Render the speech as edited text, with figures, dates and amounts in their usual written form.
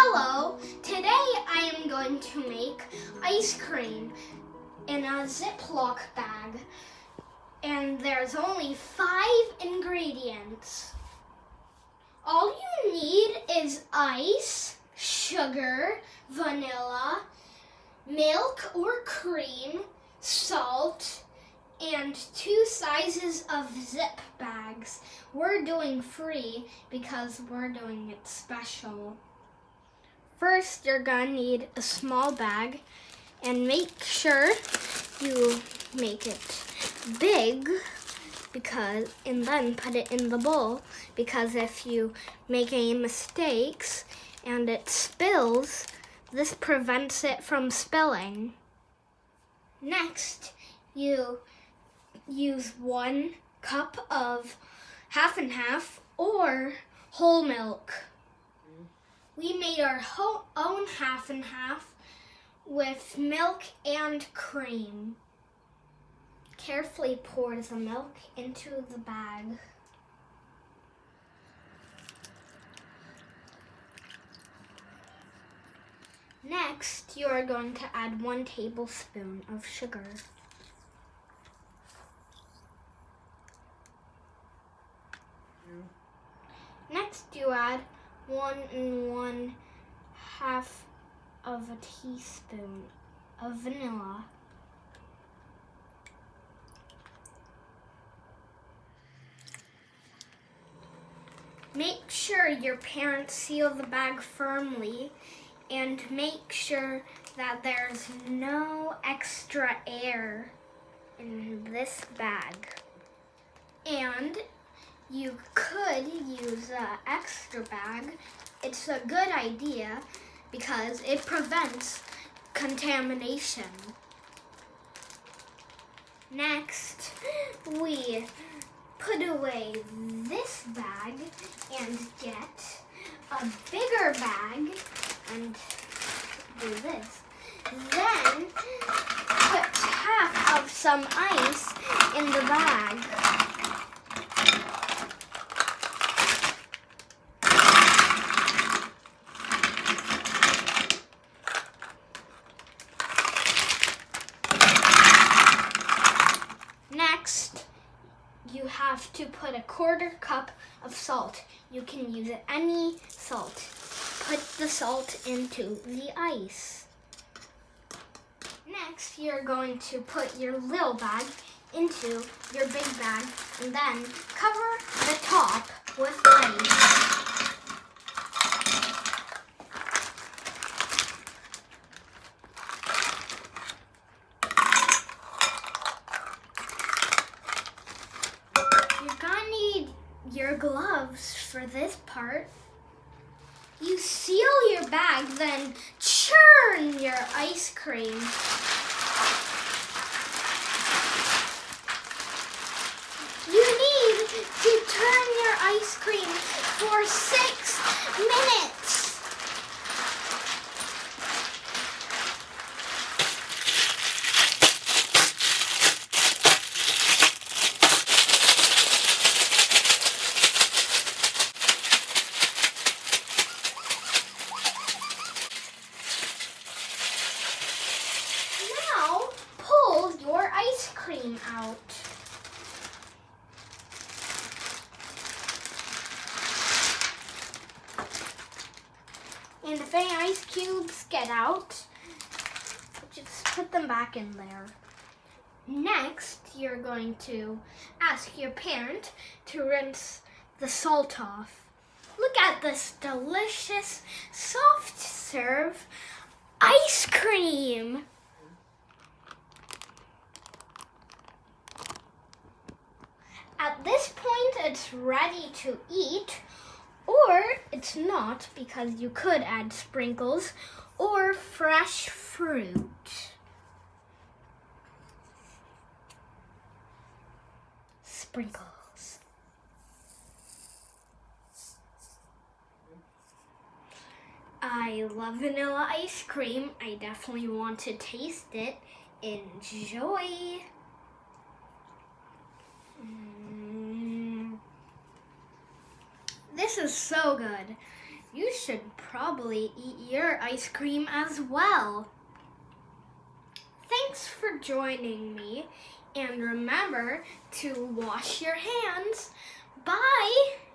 Hello, today I am going to make ice cream in a Ziploc bag, and there's only 5 ingredients. All you need is ice, sugar, vanilla, milk or cream, salt, and 2 sizes of zip bags. We're doing free because we're doing it special. First, you're gonna need a small bag, and make sure you make it big and then put it in the bowl, because if you make any mistakes and it spills, this prevents it from spilling. Next, you use 1 cup of half and half or whole milk. We made our own half and half with milk and cream. Carefully pour the milk into the bag. Next, you are going to add 1 tablespoon of sugar. Next, you add 1 1/2 of a teaspoon of vanilla. Make sure your parents seal the bag firmly, and make sure that there's no extra air in this bag. And you could use an extra bag. It's a good idea because it prevents contamination. Next, we put away this bag and get a bigger bag and do this. Then put half of some ice in the bag. Next, you have to put a 1/4 cup of salt. You can use any salt. Put the salt into the ice. Next, you're going to put your little bag into your big bag and then cover the top with ice. You're gonna need your gloves for this part. You seal your bag, then churn your ice cream. You need to turn your ice cream for 6 minutes. Now, pull your ice cream out. And if any ice cubes get out, just put them back in there. Next, you're going to ask your parent to rinse the salt off. Look at this delicious, soft serve ice cream. At this point, it's ready to eat, or it's not, because you could add sprinkles or fresh fruit. Sprinkles. I love vanilla ice cream. I definitely want to taste it. Enjoy. This is so good. you should probably eat your ice cream as well. Thanks for joining me, and remember to wash your hands. Bye!